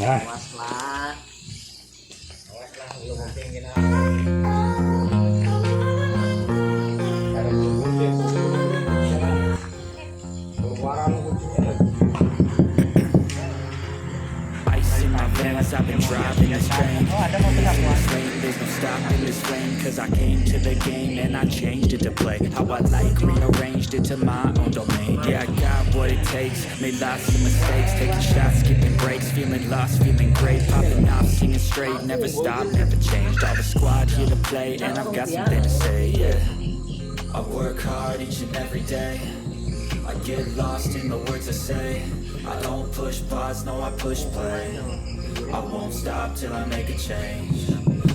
Awas lah. Awas lah, lu mungkin kita. I've been driving this train. There's no stopping this flame. Cause I came to the game and I changed it to play how I like, rearranged it to my own domain. Yeah, I got what it takes, made lots of mistakes, taking shots, skipping breaks, feeling lost, feeling great, popping off, singing straight, never stopped, never changed. All the squad here to play and I've got something to say, yeah. I work hard each and every day, I get lost in the words I say. I don't push pause, no I push play. I won't stop till I make a change.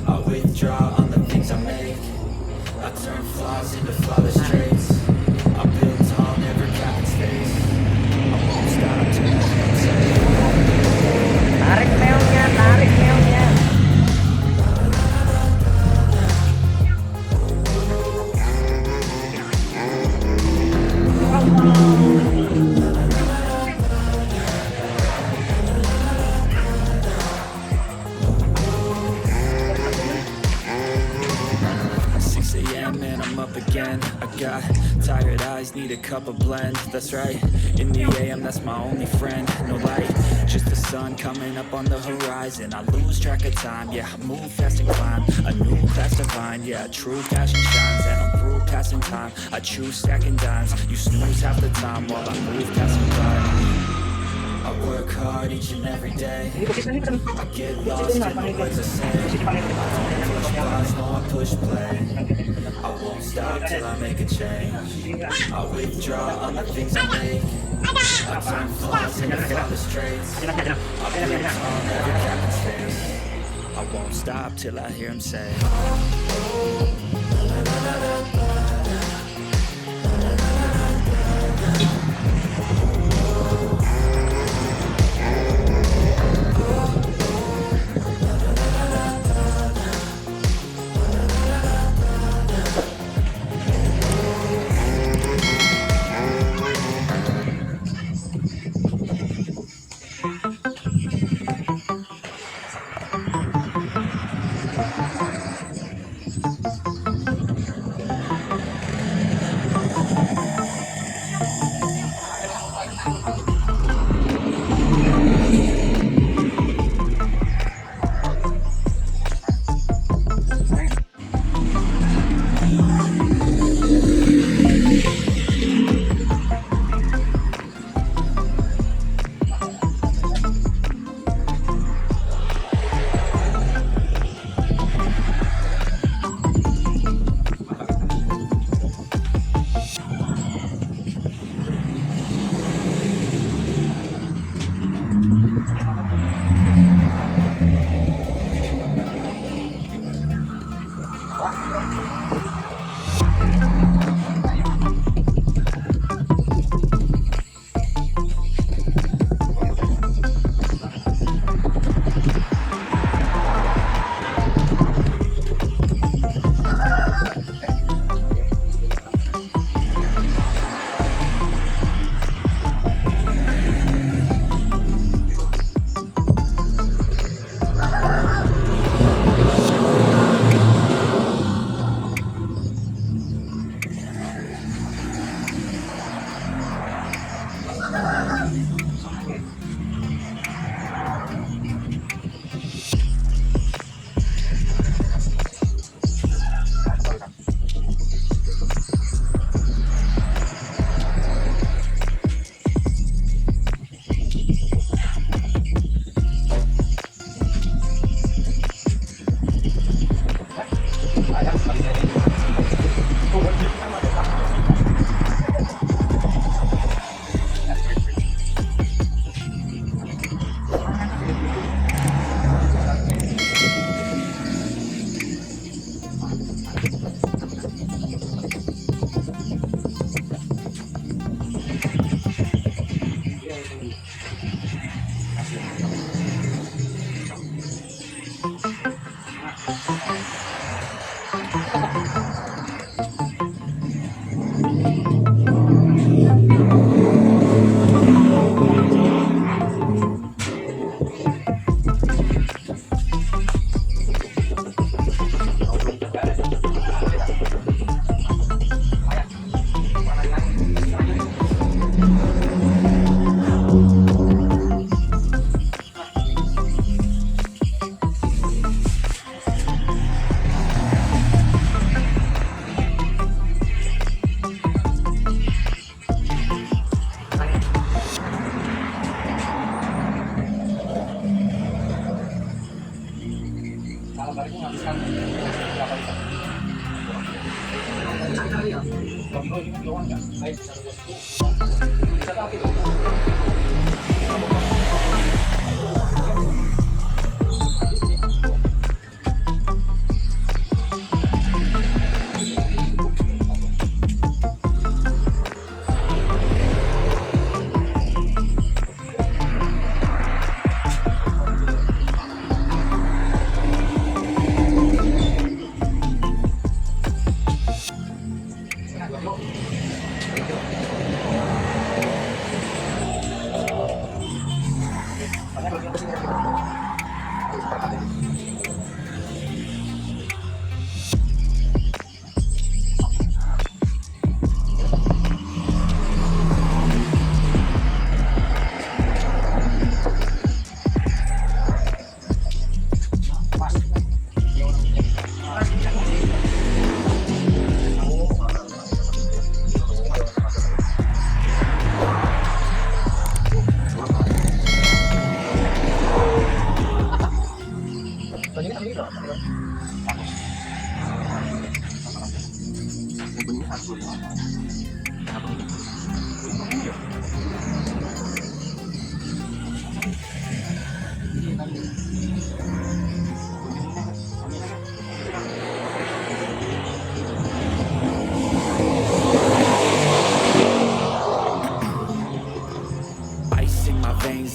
I withdraw on the things I make. I turn flaws into flawless traits. I build tall, never cap in space. I won't stop till I make a change. Tarik meongnya, tarik meongnya. Again, I got tired eyes, need a cup of blend. That's right, in the AM, that's my only friend. No light, just the sun coming up on the horizon. I lose track of time, yeah, I move fast and climb. A new class divine, yeah, true passion shines. And I'm through passing time, I choose stacking dimes. You snooze half the time while I move passing by. I work hard each and every day. I get lost in the words I say. I don't push pause, no I push play. I won't stop till I make a change. I withdraw on the things I make. I turn flaws into flawless traits. I build on every cap in space. I won't stop till I hear him say.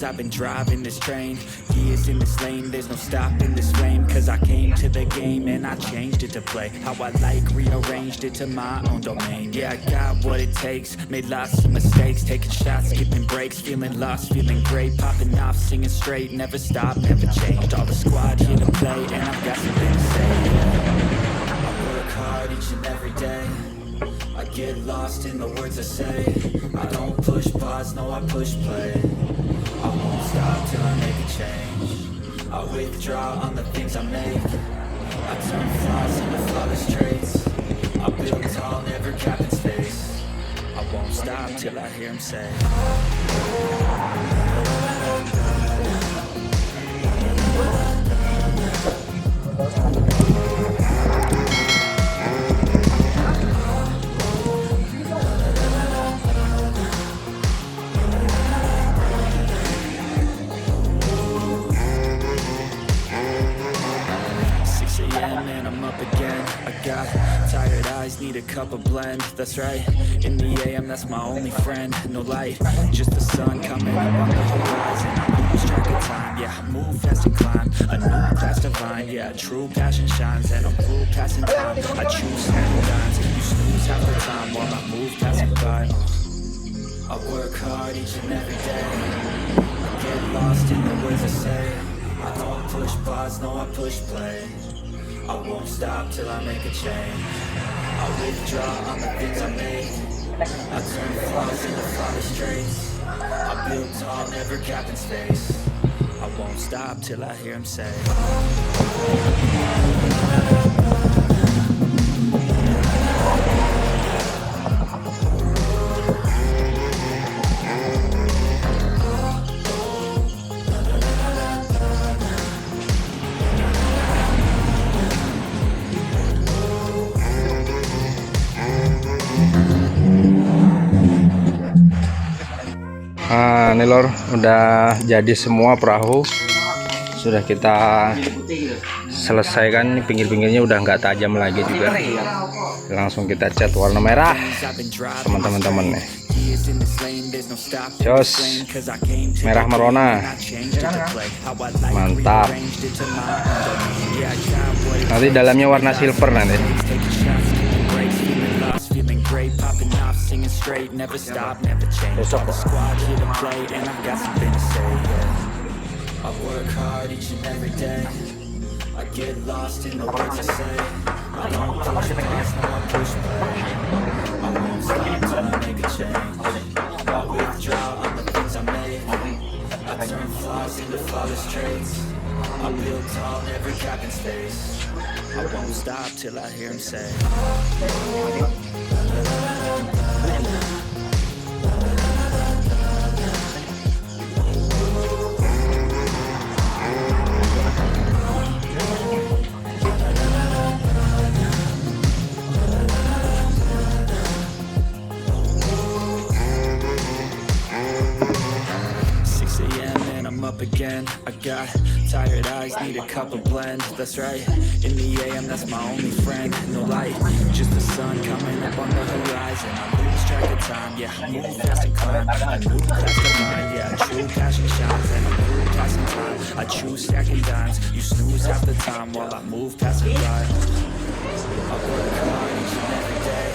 I've been driving this train, years in this lane, there's no stopping this flame. Cause I came to the game and I changed it to play how I like, rearranged it to my own domain. Yeah, I got what it takes, made lots of mistakes, taking shots, skipping breaks, feeling lost, feeling great, popping off, singing straight, never stop, never changed. All the squad here to play and I've got something to say. Yeah. I work hard each and every day, I get lost in the words I say. I don't push pause, no I push play. I won't stop till I make a change. I withdraw on the things I make. I turn flaws into flawless traits. I build tall, never cap in space. I won't stop till I hear him say. And I'm up again. I got tired eyes, need a cup of blend. That's right, in the AM, that's my only friend. No light, just the sun coming up on the horizon. I lose track of time, yeah, I move fast and climb. A new class divine, yeah, true passion shines. And I'm through passing time, I choose hand dimes. You snooze half the time while I move passing by. I work hard each and every day, I get lost in the words I say. I don't push pause, no I push play. I won't stop till I make a change. I withdraw on the things I make. I turn flaws into flawless traits. I build tall, never cap in space. I won't stop till I hear him say. Nah, ini lor, udah jadi semua perahu. Sudah kita selesaikan. Ini pinggir-pinggirnya udah nggak tajam lagi juga. Langsung kita cat warna merah, teman-teman nih. Jos, merah merona, mantap. Nanti dalamnya warna silver nanti. Great, popping off, singing straight, never stop, never change. All the squad here to play, and I've got something to say. Yeah. I work hard each and every day. I get lost in the words I say. I don't push past, no I push play. I won't stop till I make a change. I withdraw on the things I made. I turn flaws into flawless traits. I build tall, never cap in space. I won't stop till I hear him say. up again. I got tired eyes, need a cup of blend. That's right, in the AM, that's my only friend. No light, just the sun coming up on the horizon. I lose track of time, yeah, I move fast and climb. I move past the line, yeah, true passion shines. And I'm through passing time, I choose stacking dimes. You snooze half the time while I move past the by. I work hard each and every day.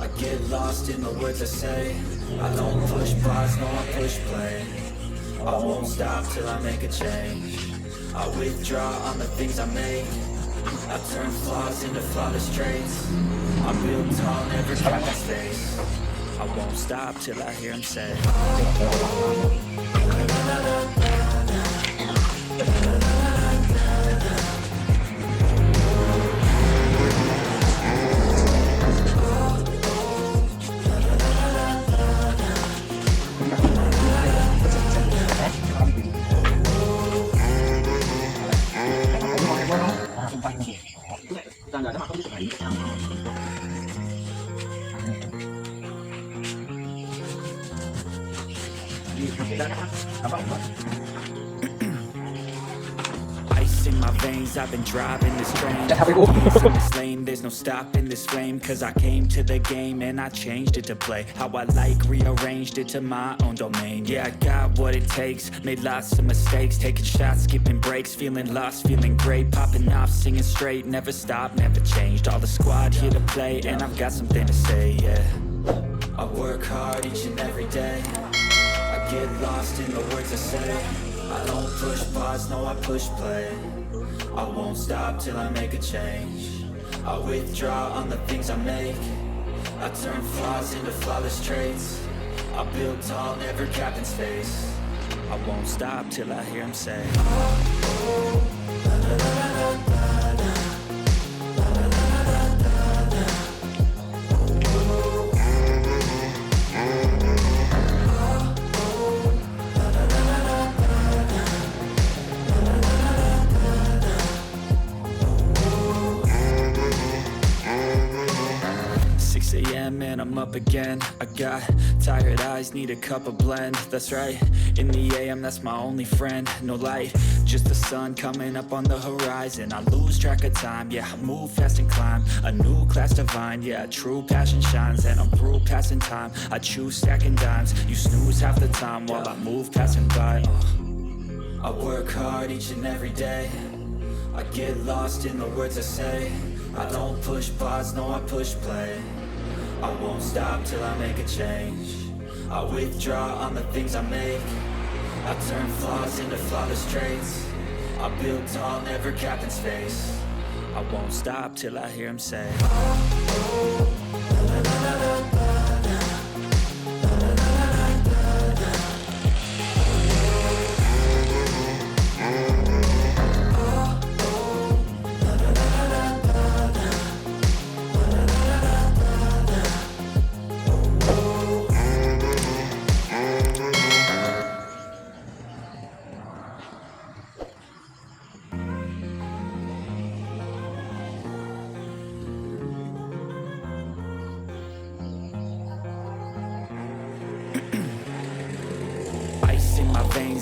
I get lost in the words I say. I don't push pause, no, I push play. I won't stop till I make a change. I withdraw on the things I make. I turn flaws into flawless traits. I build tall, never cap my space. I won't stop till I hear him say. Ice in my veins, I've been driving this train. Years in this lane, there's no stopping this flame. Cause I came to the game and I changed it to play how I like, rearranged it to my own domain. Yeah, I got what it takes, made lots of mistakes, taking shots, skipping breaks, feeling lost, feeling great, popping off, singing straight, never stopped, never changed. All the squad here to play and I've got something to say, yeah. I work hard each and every day. I get lost in the words I say. I don't push pause, no, I push play. I won't stop till I make a change. I withdraw on the things I make. I turn flaws into flawless traits. I build tall, never capped in space. I won't stop till I hear him say. And I'm up again. I got tired eyes, need a cup of blend. That's right, in the AM, that's my only friend. No light, just the sun coming up on the horizon. I lose track of time, yeah, I move fast and climb. A new class divine, yeah, true passion shines. And I'm through passing time, I choose stacking dimes. You snooze half the time while I move passing by. I work hard each and every day. I get lost in the words I say. I don't push pause, no, I push play. I won't stop till I make a change. I withdraw on the things I make. I turn flaws into flawless traits. I build tall, never capped in space. I won't stop till I hear him say.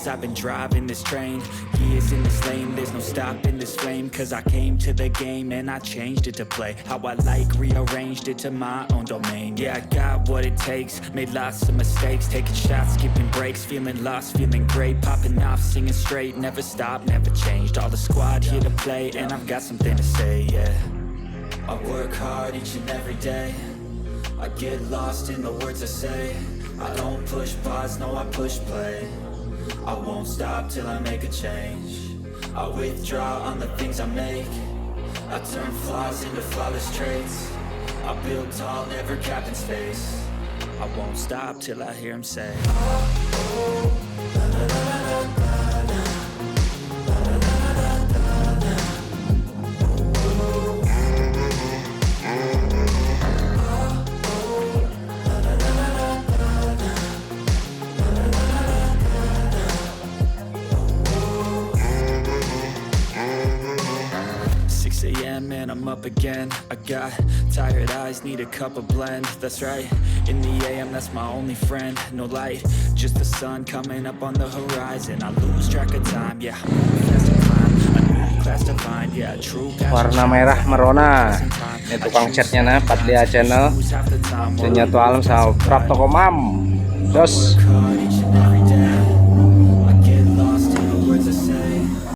I've been driving this train, years in this lane, there's no stopping this flame. Cause I came to the game and I changed it to play how I like, rearranged it to my own domain. Yeah, I got what it takes, made lots of mistakes, taking shots, skipping breaks, feeling lost, feeling great, popping off, singing straight, never stopped, never changed. All the squad here to play and I've got something to say, yeah. I work hard each and every day. I get lost in the words I say. I don't push pause, no, I push play. I won't stop till I make a change. I withdraw on the things I make. I turn flaws into flawless traits. I build tall, never capped in space. I won't stop till I hear him say. 6 6 a.m. and I'm up again. I got tired eyes, need a cup of blend. That's right, in the AM, that's my only friend. No light, just the sun coming up on the horizon. I lose track of time, yeah, I'm moving fast to climb. A new class to find, yeah, true passion. Warna merah merona. Ini tukang catnya nah, Padlia Channel. Ternyata alam sama Prap Toko Mam. Dos.